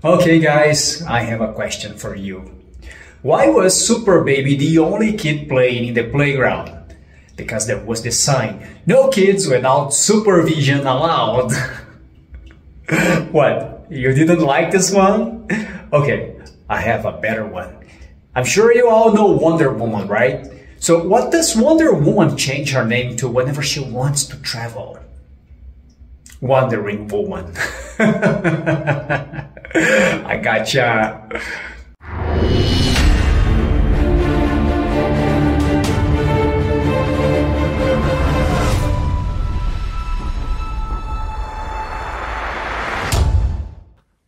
Okay guys, I have a question for you. Why was Super Baby the only kid playing in the playground? Because there was the sign, no kids without supervision allowed. What, you didn't like this one? Okay, I have a better one. I'm sure you all know Wonder Woman, right? So what does Wonder Woman change her name to whenever she wants to travel? Wandering Woman. I gotcha.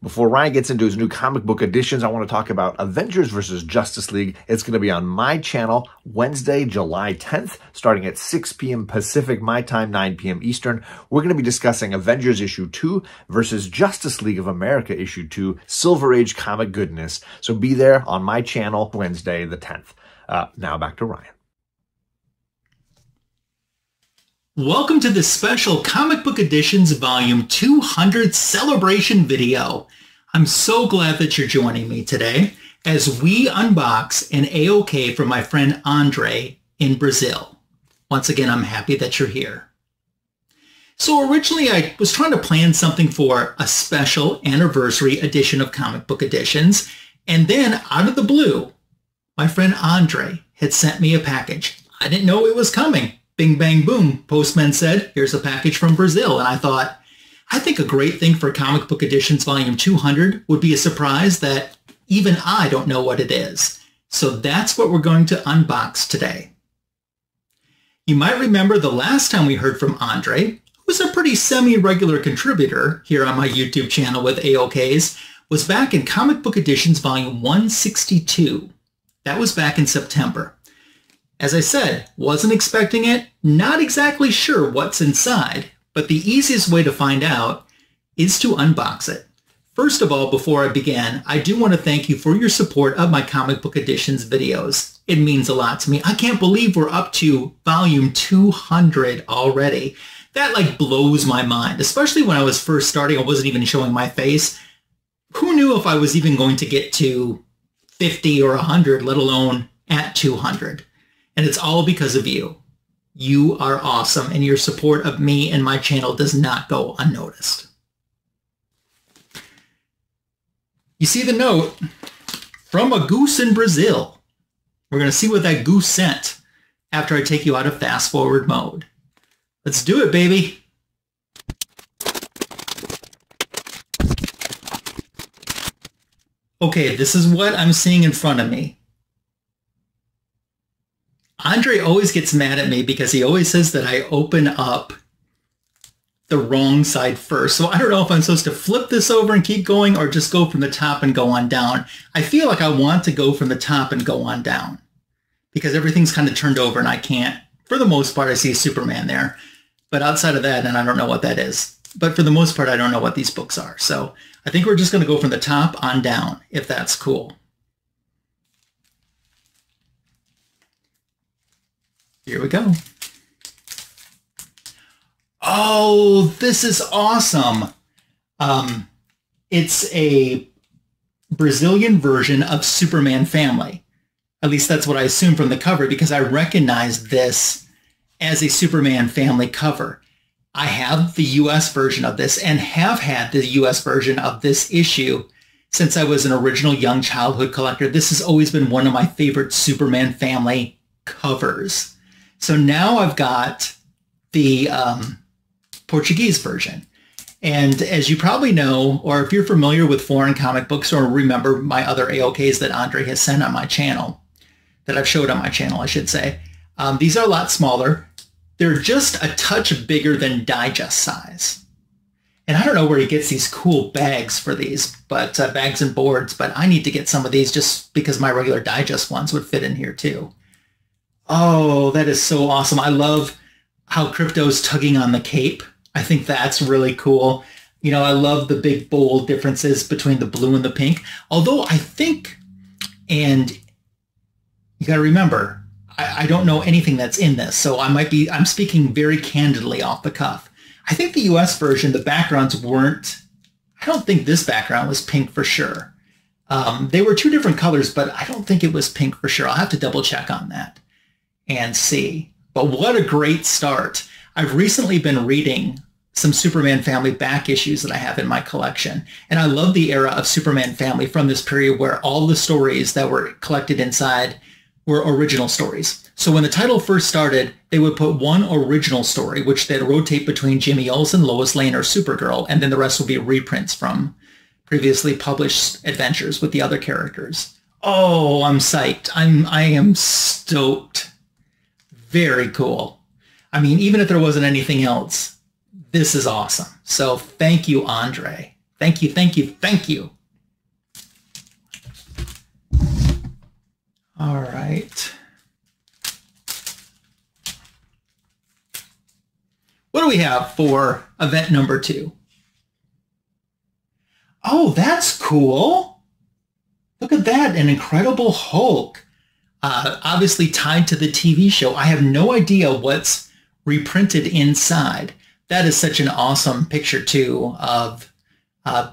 Before Ryan gets into his new comic book editions, I want to talk about Avengers vs. Justice League. It's going to be on my channel Wednesday, July 10th, starting at 6 p.m. Pacific, my time, 9 p.m. Eastern. We're going to be discussing Avengers issue 2 versus Justice League of America issue 2, Silver Age comic goodness. So be there on my channel Wednesday the 10th. Now back to Ryan. Welcome to this special Comic Book Editions Volume 200 celebration video. I'm so glad that you're joining me today as we unbox an AOK from my friend Andre in Brazil. Once again, I'm happy that you're here. So originally I was trying to plan something for a special anniversary edition of Comic Book Editions, and then out of the blue, my friend Andre had sent me a package. I didn't know it was coming. Bing, bang, boom. Postman said, here's a package from Brazil. And I thought, I think a great thing for Comic Book Editions Volume 200 would be a surprise that even I don't know what it is. So that's what we're going to unbox today. You might remember the last time we heard from Andre, who was a pretty semi-regular contributor here on my YouTube channel with AOKs, was back in Comic Book Editions Volume 162. That was back in September. As I said, wasn't expecting it, not exactly sure what's inside, but the easiest way to find out is to unbox it. First of all, before I begin, I do want to thank you for your support of my Comic Book Editions videos. It means a lot to me. I can't believe we're up to volume 200 already. That blows my mind, especially when I was first starting. I wasn't even showing my face. Who knew if I was even going to get to 50 or 100, let alone at 200? And it's all because of you. You are awesome, and your support of me and my channel does not go unnoticed. You see the note from a goose in Brazil. We're going to see what that goose sent after I take you out of fast forward mode. Let's do it, baby. Okay, this is what I'm seeing in front of me. Andre always gets mad at me because he always says that I open up the wrong side first. So I don't know if I'm supposed to flip this over and keep going or just go from the top and go on down. I feel like I want to go from the top and go on down because everything's kind of turned over and I can't. For the most part, I see Superman there. But outside of that, and I don't know what that is. But for the most part, I don't know what these books are. So I think we're just going to go from the top on down, if that's cool. Here we go. Oh, this is awesome. It's a Brazilian version of Superman Family. At least that's what I assume from the cover because I recognize this as a Superman Family cover. I have the US version of this and have had the US version of this issue since I was an original young childhood collector. This has always been one of my favorite Superman Family covers. So now I've got the Portuguese version. And as you probably know, or if you're familiar with foreign comic books or remember my other AOKs that Andre has sent on my channel, that I've showed on my channel, I should say, these are a lot smaller. They're just a touch bigger than digest size. And I don't know where he gets these cool bags for these, but bags and boards, but I need to get some of these just because my regular digest ones would fit in here too. Oh, that is so awesome. I love how Crypto's tugging on the cape. I think that's really cool. You know, I love the big bold differences between the blue and the pink. Although I think, and you got to remember, I don't know anything that's in this, so I'm speaking very candidly off the cuff. I think the US version, the backgrounds weren't I don't think this background was pink for sure. They were two different colors, but I don't think it was pink for sure. I'll have to double check on that and see. But what a great start. I've recently been reading some Superman Family back issues that I have in my collection. And I love the era of Superman Family from this period where all the stories that were collected inside were original stories. So when the title first started, they would put one original story, which they'd rotate between Jimmy Olsen, Lois Lane, or Supergirl, and then the rest would be reprints from previously published adventures with the other characters. Oh, I'm psyched. I am stoked. Very cool. I mean, even if there wasn't anything else, this is awesome. So thank you, Andre. Thank you, thank you, thank you. All right. What do we have for event number 2? Oh, that's cool. Look at that, an Incredible Hulk. Obviously tied to the TV show. I have no idea what's reprinted inside. That is such an awesome picture, too, of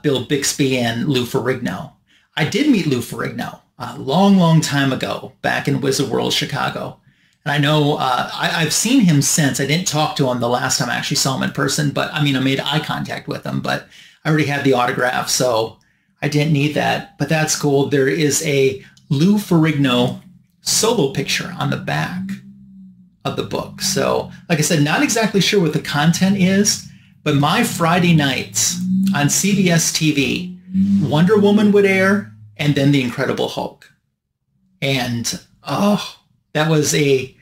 Bill Bixby and Lou Ferrigno. I did meet Lou Ferrigno a long, long time ago, back in Wizard World, Chicago. And I know I've seen him since. I didn't talk to him the last time I actually saw him in person, but I mean, I made eye contact with him, but I already had the autograph, so I didn't need that. But that's cool. There is a Lou Ferrigno solo picture on the back of the book. So, like I said, not exactly sure what the content is, but my Friday nights on CBS TV, Wonder Woman would air, and then The Incredible Hulk. And, oh, that was a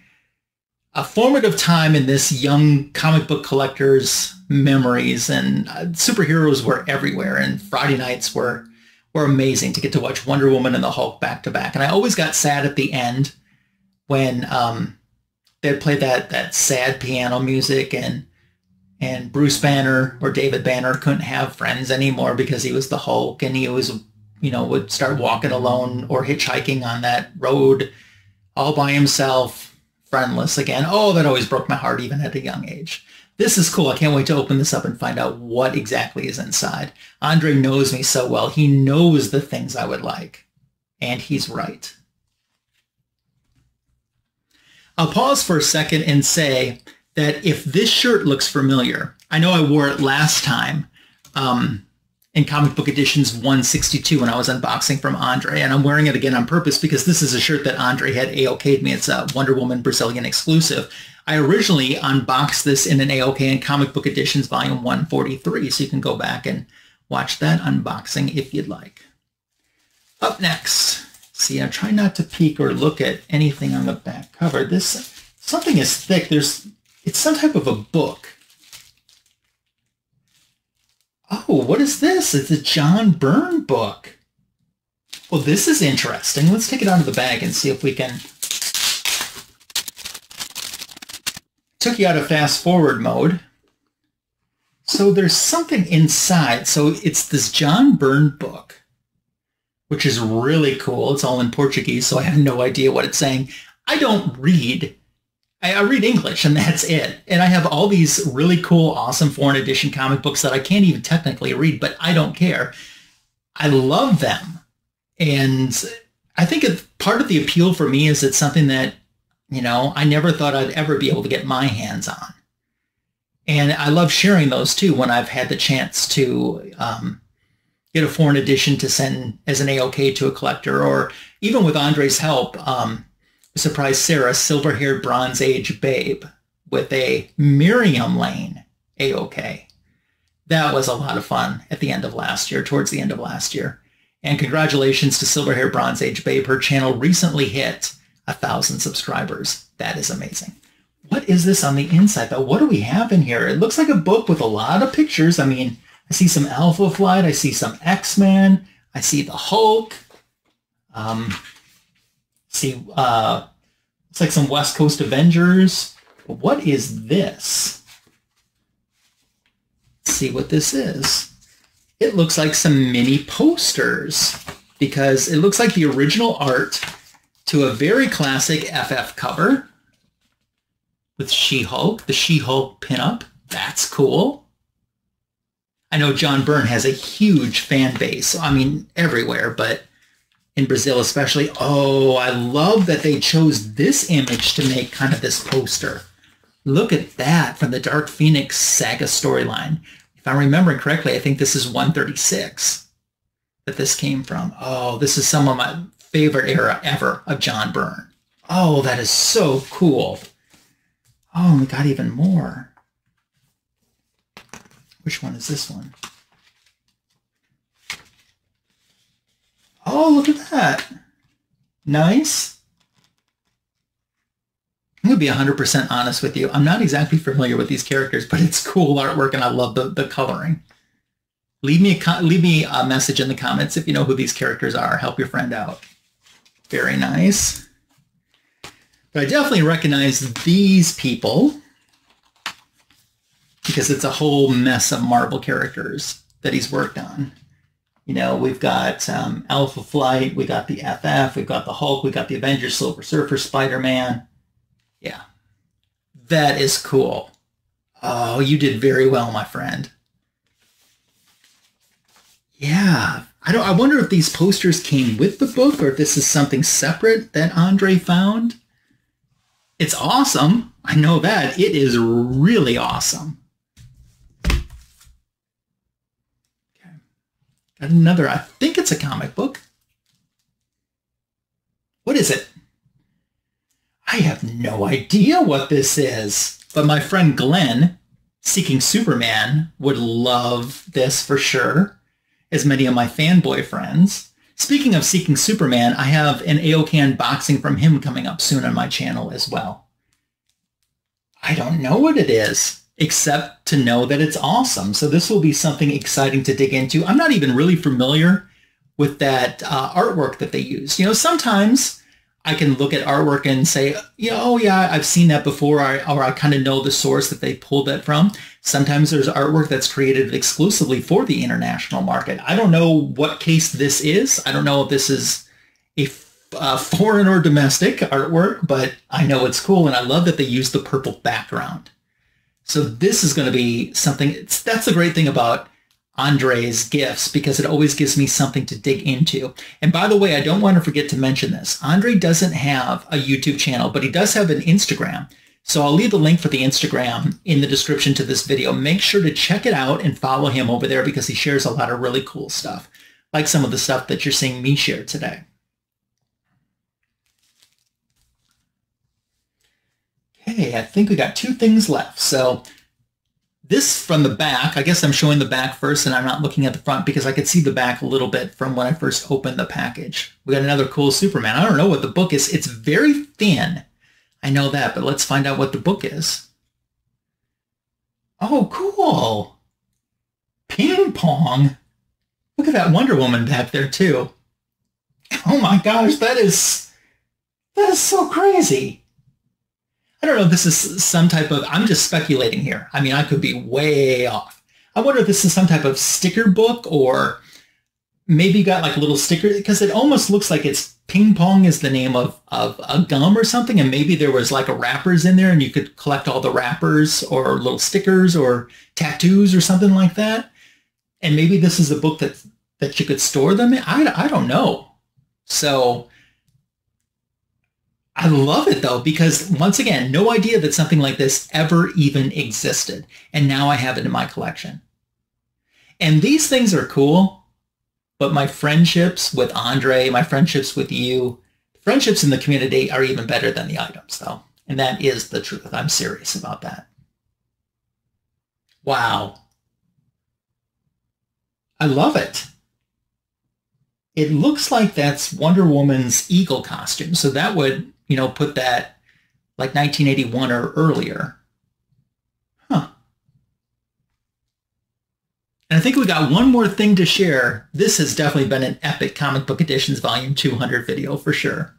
formative time in this young comic book collector's memories, and superheroes were everywhere, and Friday nights were amazing to get to watch Wonder Woman and the Hulk back to back. And I always got sad at the end when they'd play that sad piano music, and Bruce Banner or David Banner couldn't have friends anymore because he was the Hulk, and he was, would start walking alone or hitchhiking on that road all by himself, friendless again. Oh, that always broke my heart even at a young age. This is cool. I can't wait to open this up and find out what exactly is inside. Andre knows me so well. He knows the things I would like, and he's right. I'll pause for a second and say that if this shirt looks familiar, I know I wore it last time in Comic Book Editions 162 when I was unboxing from Andre, and I'm wearing it again on purpose because this is a shirt that Andre had AOK'd me. It's a Wonder Woman Brazilian exclusive. I originally unboxed this in an AOK in Comic Book Editions Volume 143, so you can go back and watch that unboxing if you'd like. Up next, see, I'm trying not to peek or look at anything on the back cover. Something is thick. It's some type of a book. Oh, what is this? It's a John Byrne book. Well, this is interesting. Let's take it out of the bag and see if we can... Took you out of fast forward mode. So there's something inside. So it's this John Byrne book, which is really cool. It's all in Portuguese, so I have no idea what it's saying. I don't read. I read English, and that's it. And I have all these really cool, awesome foreign edition comic books that I can't even technically read, but I don't care. I love them. And I think part of the appeal for me is it's something that, I never thought I'd ever be able to get my hands on. And I love sharing those, too, when I've had the chance to get a foreign edition to send as an AOK to a collector, or even with Andre's help, surprised Sarah, silver-haired Bronze Age babe, with a Miriam Lane AOK. That was a lot of fun at the end of last year, towards the end of last year. And congratulations to silver-haired Bronze Age babe. Her channel recently hit 1,000 subscribers. That is amazing. What is this on the inside, though? What do we have in here? It looks like a book with a lot of pictures. I mean, I see some Alpha Flight. I see some X-Men. I see the Hulk. It's like some West Coast Avengers. But what is this? Let's see what this is. It looks like some mini posters because it looks like the original art to a very classic FF cover with She-Hulk, the She-Hulk pinup. That's cool. I know John Byrne has a huge fan base. I mean, everywhere, but in Brazil especially. Oh, I love that they chose this image to make kind of this poster. Look at that from the Dark Phoenix saga storyline. If I'm remembering correctly, I think this is 136 that this came from. Oh, this is some of my favorite era ever of John Byrne. Oh, that is so cool. Oh, we got even more. Which one is this one? Oh, look at that. Nice. I'm going to be 100% honest with you. I'm not exactly familiar with these characters, but it's cool artwork and I love the coloring. Leave me a message in the comments if you know who these characters are. Help your friend out. Very nice. But I definitely recognize these people because it's a whole mess of Marvel characters that he's worked on. You know, we've got Alpha Flight, we got the FF, we've got the Hulk, we've got the Avengers, Silver Surfer, Spider-Man. Yeah, that is cool. Oh, you did very well, my friend. Yeah, I wonder if these posters came with the book or if this is something separate that Andre found. It's awesome. I know that. It is really awesome. Okay. Got another, I think it's a comic book. What is it? I have no idea what this is. But my friend Glenn, Seeking Superman, would love this for sure, as many of my fanboy friends. Speaking of Seeking Superman, I have an AOK unboxing from him coming up soon on my channel as well. I don't know what it is, except to know that it's awesome. So this will be something exciting to dig into. I'm not even really familiar with that artwork that they use. You know, sometimes I can look at artwork and say, you know, oh yeah, I've seen that before, or I kind of know the source that they pulled that from. Sometimes there's artwork that's created exclusively for the international market. I don't know what case this is. I don't know if this is a foreign or domestic artwork, but I know it's cool, and I love that they use the purple background. So this is going to be something, that's the great thing about Andre's gifts, because it always gives me something to dig into. And by the way, I don't want to forget to mention this. Andre doesn't have a YouTube channel, but he does have an Instagram. So I'll leave the link for the Instagram in the description to this video. Make sure to check it out and follow him over there because he shares a lot of really cool stuff, like some of the stuff that you're seeing me share today. Okay, I think we got two things left. So this from the back, I guess I'm showing the back first and I'm not looking at the front because I could see the back a little bit from when I first opened the package. We got another cool Superman. I don't know what the book is. It's very thin. I know that, but let's find out what the book is. Oh, cool. Ping pong. Look at that Wonder Woman back there too. Oh my gosh, that is so crazy. I don't know if this is some type of, I'm just speculating here. I mean, I could be way off. I wonder if this is some type of sticker book, or maybe you got like a little sticker, because it almost looks like it's Ping Pong is the name of a gum or something, and maybe there was like a wrappers in there and you could collect all the wrappers or little stickers or tattoos or something like that. And maybe this is a book that you could store them in. I don't know. So I love it though, because once again, no idea that something like this ever even existed. And now I have it in my collection. And these things are cool, but my friendships with Andre, my friendships with you, friendships in the community are even better than the items though. And that is the truth. I'm serious about that. Wow. I love it. It looks like that's Wonder Woman's eagle costume. So that would, you know, put that like 1981 or earlier. Huh. And I think we got one more thing to share. This has definitely been an epic Comic Book Editions Volume 200 video for sure.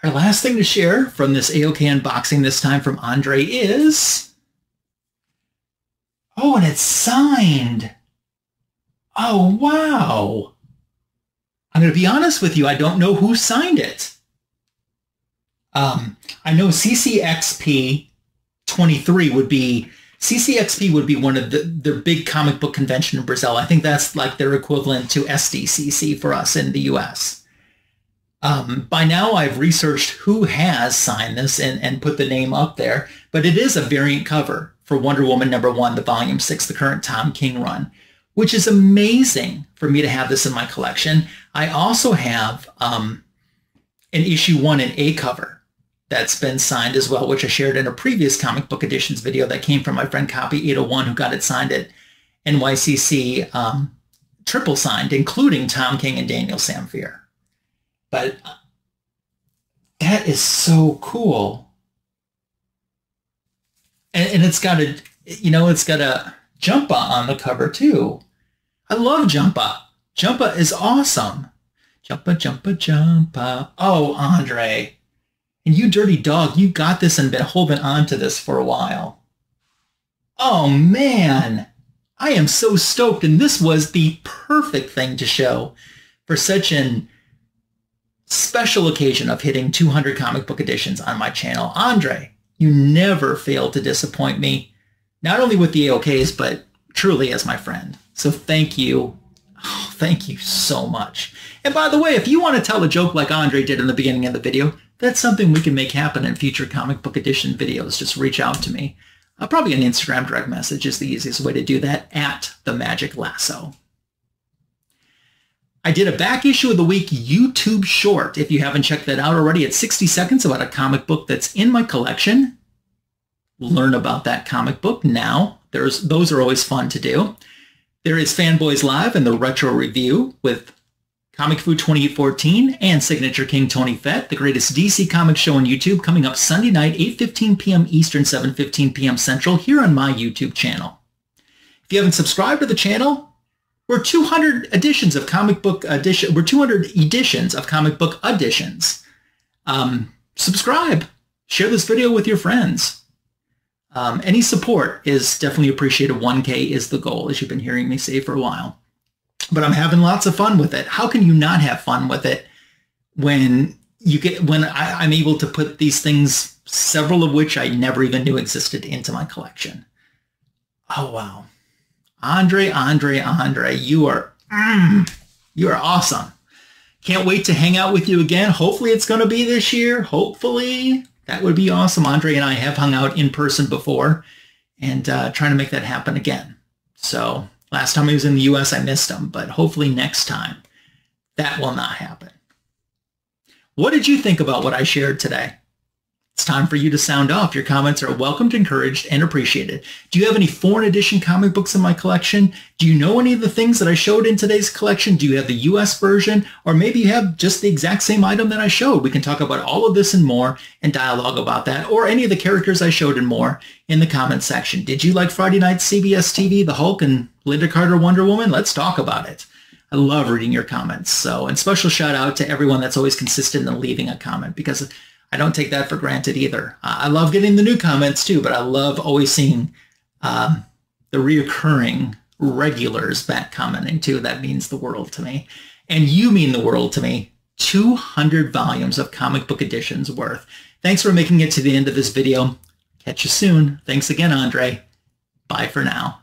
Our last thing to share from this AOK unboxing, this time from Andre, is... oh, and it's signed. Oh, wow. I'm going to be honest with you. I don't know who signed it. I know CCXP 23 would be CCXP would be one of their big comic book convention in Brazil. I think that's like their equivalent to SDCC for us in the US. By now, I've researched who has signed this and put the name up there, but it is a variant cover for Wonder Woman #1, the Volume 6, the current Tom King run, which is amazing for me to have this in my collection. I also have an issue 1 and A cover that's been signed as well, which I shared in a previous comic book editions video that came from my friend Copy 801, who got it signed at NYCC, triple signed, including Tom King and Daniel Samfier. But that is so cool. And it's got a, it's got a Jumpa on the cover too. I love Jumpa. Jumpa is awesome. Jumpa, Jumpa, Jumpa. Oh, Andre. And you dirty dog, you got this and been holding on to this for a while. Oh, man. I am so stoked. And this was the perfect thing to show for such an special occasion of hitting 200 comic book editions on my channel. Andre, you never fail to disappoint me, not only with the AOKs, but truly as my friend. So thank you. Oh, thank you so much. And by the way, if you want to tell a joke like Andre did in the beginning of the video, that's something we can make happen in future comic book edition videos. Just reach out to me. Probably an Instagram direct message is the easiest way to do that, at The Magic Lasso. I did a back issue of the week YouTube short. If you haven't checked that out already, it's 60 seconds about a comic book that's in my collection. Learn about that comic book now. Those are always fun to do. There is Fanboys Live and the Retro Review with Comic Food 2814 and Signature King Tony Fett, the greatest DC comic show on YouTube, coming up Sunday night, 8:15 p.m. Eastern, 7:15 p.m. Central, here on my YouTube channel. If you haven't subscribed to the channel, we're 200 editions of comic book edition. We're 200 editions of comic book editions. Subscribe. Share this video with your friends. Any support is definitely appreciated. 1K is the goal, as you've been hearing me say for a while. But I'm having lots of fun with it. How can you not have fun with it when I'm able to put these things, several of which I never even knew existed, into my collection? Oh, wow. Andre, you are awesome. Can't wait to hang out with you again. Hopefully it's going to be this year. Hopefully. That would be awesome. Andre and I have hung out in person before and trying to make that happen again. So last time he was in the US, I missed him, but hopefully next time that will not happen. What did you think about what I shared today? It's time for you to sound off. Your comments are welcomed, encouraged, and appreciated. Do you have any foreign edition comic books in my collection? Do you know any of the things that I showed in today's collection? Do you have the US version? Or maybe you have just the exact same item that I showed. We can talk about all of this and more and dialogue about that, or any of the characters I showed and more in the comments section. Did you like Friday night CBS TV, The Hulk, and Linda Carter Wonder Woman? Let's talk about it. I love reading your comments. So, and special shout out to everyone that's always consistent in leaving a comment, because I don't take that for granted either. I love getting the new comments too, but I love always seeing the reoccurring regulars back commenting too. That means the world to me. And you mean the world to me. 200 volumes of comic book editions worth. Thanks for making it to the end of this video. Catch you soon. Thanks again, Andre. Bye for now.